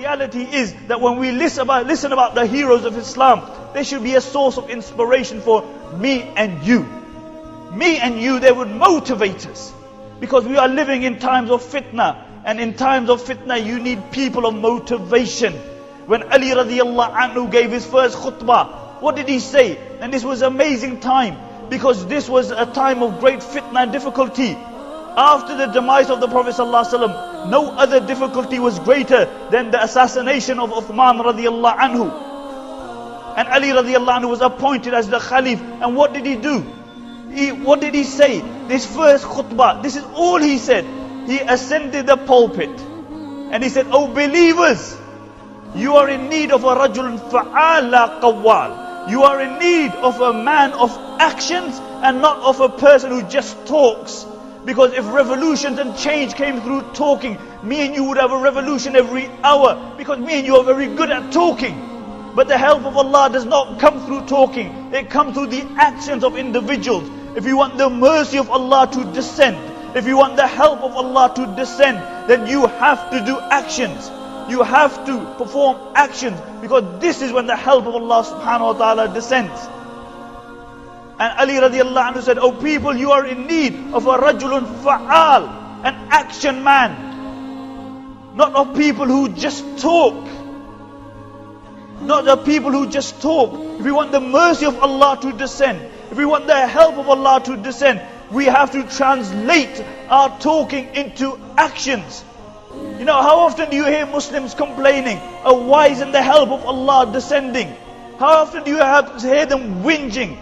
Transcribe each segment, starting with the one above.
reality is that when we listen about the heroes of Islam, they should be a source of inspiration for me and you. Me and you, they would motivate us. Because we are living in times of fitna. And in times of fitna, you need people of motivation. When Ali radiallahu anhu gave his first khutbah, what did he say? And this was an amazing time. Because this was a time of great fitna and difficulty. After the demise of the Prophet ﷺ, no other difficulty was greater than the assassination of Uthman radiallahu anhu. And Ali radiallahu anhu was appointed as the Khalif. And what did he do? What did he say? This first khutbah, this is all he said. He ascended the pulpit. And he said, "O believers, you are in need of a rajul fa'ala qawwal. You are in need of a man of actions and not of a person who just talks. Because if revolutions and change came through talking, me and you would have a revolution every hour. Because me and you are very good at talking. But the help of Allah does not come through talking. It comes through the actions of individuals. If you want the mercy of Allah to descend, if you want the help of Allah to descend, then you have to do actions. You have to perform actions. Because this is when the help of Allah subhanahu wa ta'ala descends. And Ali radiallahu anhu said, "O people, you are in need of a rajulun fa'al, an action man. Not of people who just talk. Not of people who just talk. If we want the mercy of Allah to descend, if we want the help of Allah to descend, we have to translate our talking into actions." You know, how often do you hear Muslims complaining, "Oh, why isn't the help of Allah descending?" How often do you hear them whinging?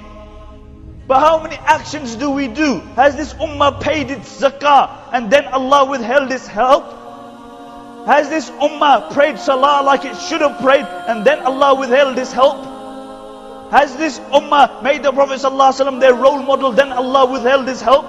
But how many actions do we do? Has this ummah paid its zakah and then Allah withheld His help? Has this ummah prayed salah like it should have prayed and then Allah withheld His help? Has this ummah made the Prophet ﷺ their role model, then Allah withheld His help?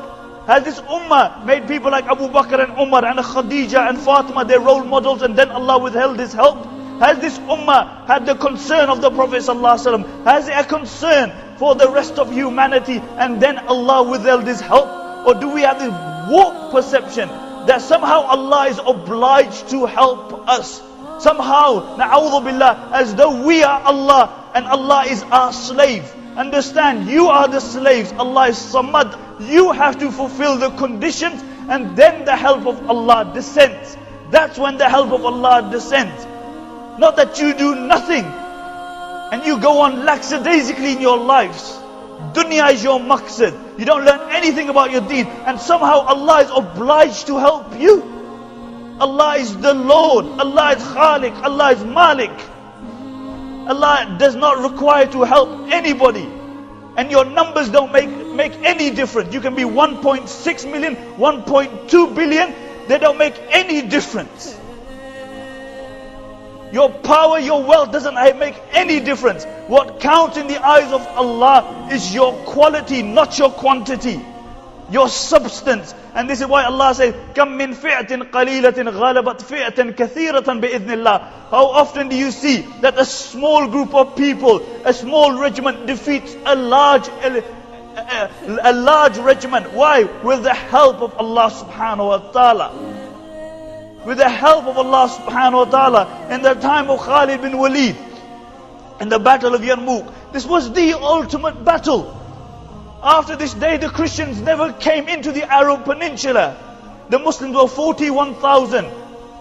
Has this ummah made people like Abu Bakr and Umar and Khadija and Fatima their role models and then Allah withheld His help? Has this ummah had the concern of the Prophet ﷺ? Has it a concern for the rest of humanity and then Allah withheld His help? Or do we have this warped perception that somehow Allah is obliged to help us? Somehow, na'udhu billah, as though we are Allah and Allah is our slave. Understand, you are the slaves, Allah is Samad. You have to fulfill the conditions and then the help of Allah descends. That's when the help of Allah descends. Not that you do nothing and you go on lackadaisically in your lives. Dunya is your maqsad. You don't learn anything about your deen and somehow Allah is obliged to help you. Allah is the Lord, Allah is Khaliq, Allah is Malik. Allah does not require to help anybody. And your numbers don't make any difference. You can be 1.6 million, 1.2 billion, they don't make any difference. Your power, your wealth doesn't make any difference. What counts in the eyes of Allah is your quality, not your quantity. Your substance. And this is why Allah says, "Kam min fi'atin qalilatin ghalabat fi'atan kathiratan bi'idhnillah." How often do you see that a small group of people, a small regiment defeats a large regiment? Why? With the help of Allah subhanahu wa ta'ala. With the help of Allah subhanahu wa ta'ala. In the time of Khalid bin Walid, in the battle of Yarmouk, this was the ultimate battle. After this day, the Christians never came into the Arab Peninsula. The Muslims were 41,000.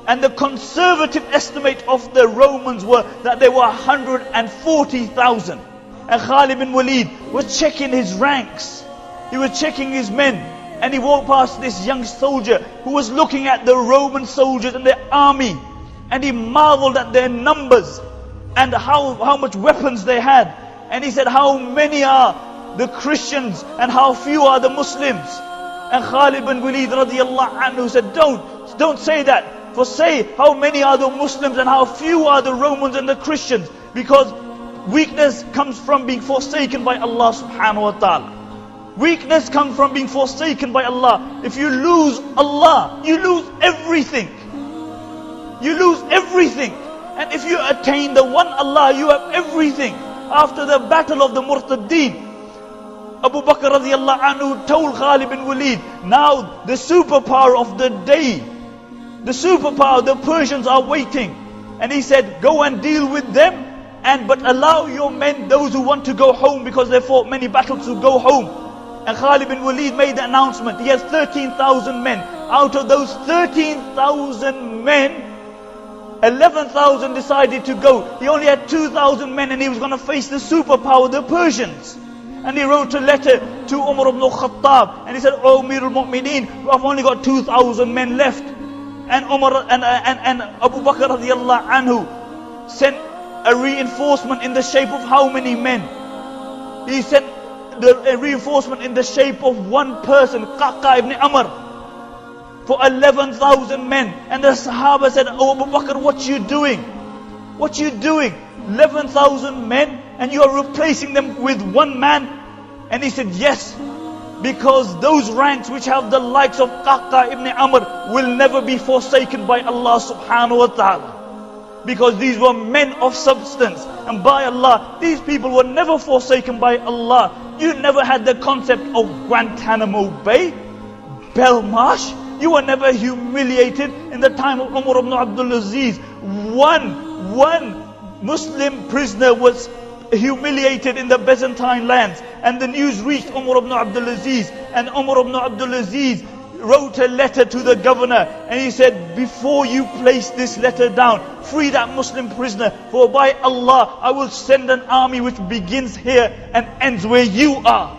And the conservative estimate of the Romans were that they were 140,000. And Khalid bin Walid was checking his ranks. He was checking his men. And he walked past this young soldier who was looking at the Roman soldiers and their army. And he marveled at their numbers and how much weapons they had. And he said, "How many are the Christians and how few are the Muslims?" And Khalid bin Walid radiallahu anhu said, Don't say that. For say how many are the Muslims and how few are the Romans and the Christians. Because weakness comes from being forsaken by Allah subhanahu wa ta'ala. Weakness comes from being forsaken by Allah. If you lose Allah, you lose everything. You lose everything. And if you attain the one Allah, you have everything. After the battle of the Murtaddeen, Abu Bakr radiallahu anhu told Khalid bin Walid, now the superpower of the day, the superpower, the Persians are waiting. And he said, go and deal with them, but allow your men, those who want to go home, because they fought many battles, to go home. And Khalid bin Walid made the announcement. He has 13,000 men. Out of those 13,000 men, 11,000 decided to go. He only had 2,000 men, and he was going to face the superpower, the Persians. And he wrote a letter to Umar ibn Khattab, and he said, "Oh Amir al-Mu'mineen, I've only got 2,000 men left." And Umar and Abu Bakr radiallahu anhu sent a reinforcement in the shape of how many men? He sent a reinforcement in the shape of one person, Qaqa ibn Amr, for 11,000 men. And the Sahaba said, "Oh Abu Bakr, what you doing? What you doing? 11,000 men, and you are replacing them with one man?" And he said, "Yes, because those ranks which have the likes of Qaqa ibn Amr will never be forsaken by Allah subhanahu wa ta'ala. Because these were men of substance, and by Allah, these people were never forsaken by Allah." You never had the concept of Guantanamo Bay, Belmarsh. You were never humiliated in the time of Umar ibn Abdul Aziz. One Muslim prisoner was humiliated in the Byzantine lands, and the news reached Umar ibn Abdul Aziz, and Umar ibn Abdul Aziz wrote a letter to the governor, and he said, "Before you place this letter down, free that Muslim prisoner, for by Allah I will send an army which begins here and ends where you are."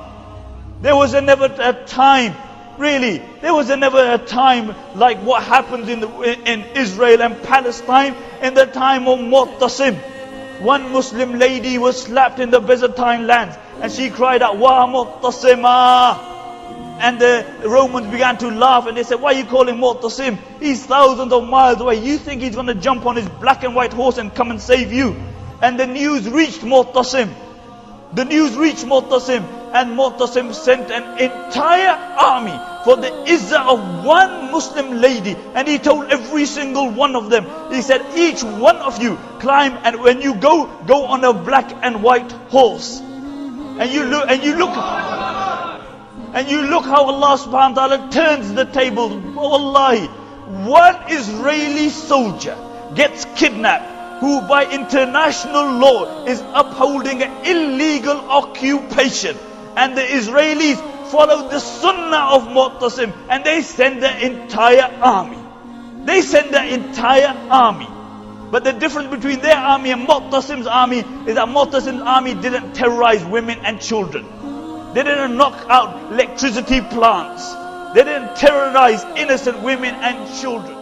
There was never a time, really, there was never a time like what happened in Israel and Palestine in the time of Mu'tasim. One Muslim lady was slapped in the Byzantine lands, and she cried out, "Wa Mu'tasimah." And the Romans began to laugh, and they said, "Why are you calling Mu'tasim? He's thousands of miles away. You think he's going to jump on his black and white horse and come and save you?" And the news reached Mu'tasim. The news reached Mu'tasim, and Mu'tasim sent an entire army for the izzah of one Muslim lady. And he told every single one of them, he said, "Each one of you climb, and when you go on a black and white horse." And you look how Allah subhanahu wa ta'ala turns the tables. Wallahi, one Israeli soldier gets kidnapped, who by international law is upholding an illegal occupation. And the Israelis follow the sunnah of Mu'tasim, and they send the entire army. They send the entire army. But the difference between their army and Mu'tasim's army is that Mu'tasim's army didn't terrorize women and children. They didn't knock out electricity plants. They didn't terrorize innocent women and children.